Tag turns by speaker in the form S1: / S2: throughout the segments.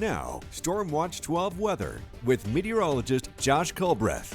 S1: Now, Storm Watch 12 weather with meteorologist Josh Culbreath.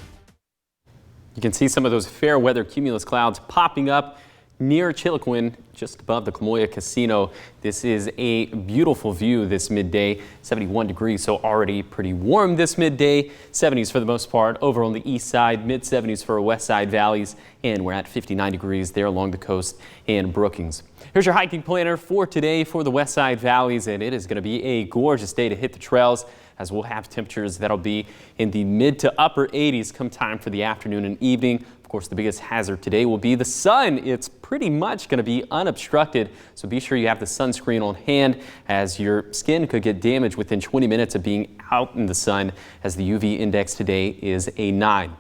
S2: You can see some of those fair weather cumulus clouds popping up near Chiloquin, just above the Camoya Casino. This is a beautiful view this midday. 71 degrees, so already pretty warm this midday. 70s for the most part over on the east side, mid 70s for our west side valleys, and we're at 59 degrees there along the coast in Brookings. Here's your hiking planner for today for the west side valleys, and it is going to be a gorgeous day to hit the trails, as we'll have temperatures that'll be in the mid to upper 80s come time for the afternoon and evening. Of course, the biggest hazard today will be the sun. It's pretty much going to be unobstructed, so be sure you have the sunscreen on hand, as your skin could get damaged within 20 minutes of being out in the sun, as the UV index today is a 9.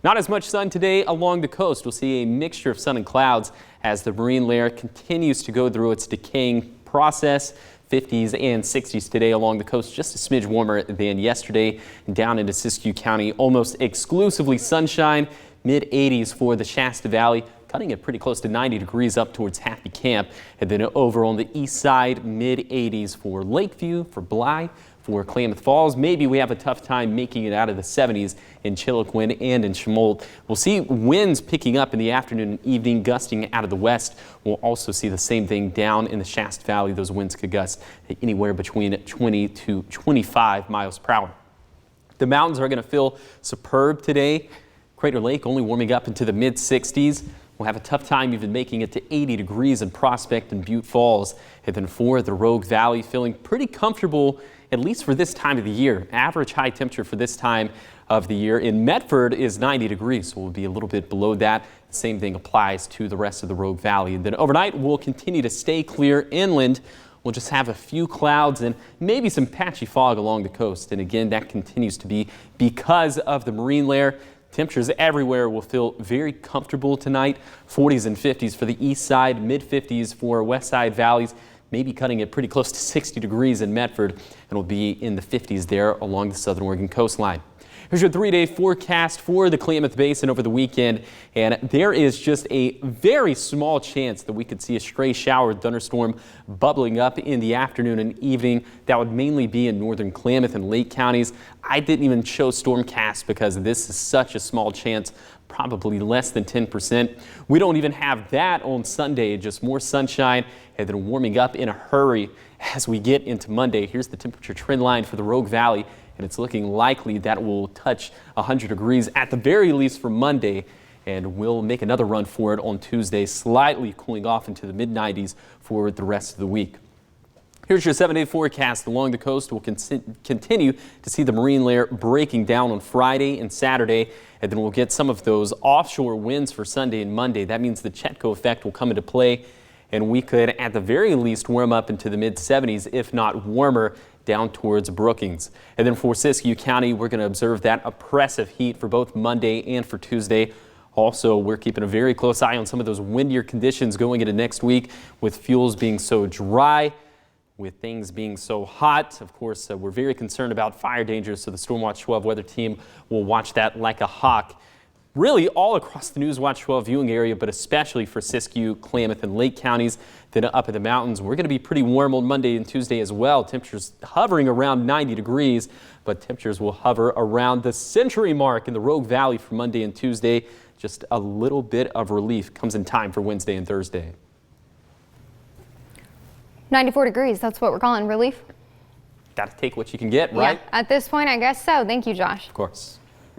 S2: Not as much sun today along the coast. We'll see a mixture of sun and clouds as the marine layer continues to go through its decaying process. 50s and 60s today along the coast, just a smidge warmer than yesterday. Down into Siskiyou County, almost exclusively sunshine. Mid 80s for the Shasta Valley, cutting it pretty close to 90 degrees up towards Happy Camp. And then over on the east side, mid 80s for Lakeview, for Bly, for Klamath Falls. Maybe we have a tough time making it out of the 70s in Chiloquin and in Chemolt. We'll see winds picking up in the afternoon and evening, gusting out of the west. We'll also see the same thing down in the Shasta Valley. Those winds could gust anywhere between 20 to 25 miles per hour. The mountains are going to feel superb today. Crater Lake only warming up into the mid 60s. We'll have a tough time even making it to 80 degrees in Prospect and Butte Falls. And then for the Rogue Valley, feeling pretty comfortable, at least for this time of the year. Average high temperature for this time of the year in Medford is 90 degrees, so we'll be a little bit below that. The same thing applies to the rest of the Rogue Valley. And then overnight, we'll continue to stay clear inland. We'll just have a few clouds and maybe some patchy fog along the coast. And again, that continues to be because of the marine layer. Temperatures everywhere will feel very comfortable tonight. 40s and 50s for the east side, mid 50s for west side valleys, maybe cutting it pretty close to 60 degrees in Medford, and will be in the 50s there along the southern Oregon coastline. Here's your 3-day forecast for the Klamath Basin over the weekend, and there is just a very small chance that we could see a stray shower or thunderstorm bubbling up in the afternoon and evening. That would mainly be in northern Klamath and Lake counties. I didn't even show stormcast because this is such a small chance, probably less than 10%. We don't even have that on Sunday, just more sunshine and then warming up in a hurry as we get into Monday. Here's the temperature trend line for the Rogue Valley, and it's looking likely that will touch 100 degrees at the very least for Monday, and we'll make another run for it on Tuesday, slightly cooling off into the mid-90s for the rest of the week. Here's your 7-day forecast along the coast. We'll continue to see the marine layer breaking down on Friday and Saturday, and then we'll get some of those offshore winds for Sunday and Monday. That means the Chetco effect will come into play, and we could at the very least warm up into the mid-70s, if not warmer, down towards Brookings. And then for Siskiyou County, we're going to observe that oppressive heat for both Monday and for Tuesday. Also, we're keeping a very close eye on some of those windier conditions going into next week, with fuels being so dry, with things being so hot. Of course, we're very concerned about fire dangers, so the Stormwatch 12 weather team will watch that like a hawk. Really all across the Newswatch 12 viewing area, but especially for Siskiyou, Klamath, and Lake counties. Then up in the mountains, we're going to be pretty warm on Monday and Tuesday as well. Temperatures hovering around 90 degrees, but temperatures will hover around the century mark in the Rogue Valley for Monday and Tuesday. Just a little bit of relief comes in time for Wednesday and Thursday.
S3: 94 degrees, that's what we're calling relief.
S2: Got to take what you can get, right?
S3: Yeah, at this point, I guess so. Thank you, Josh.
S2: Of course.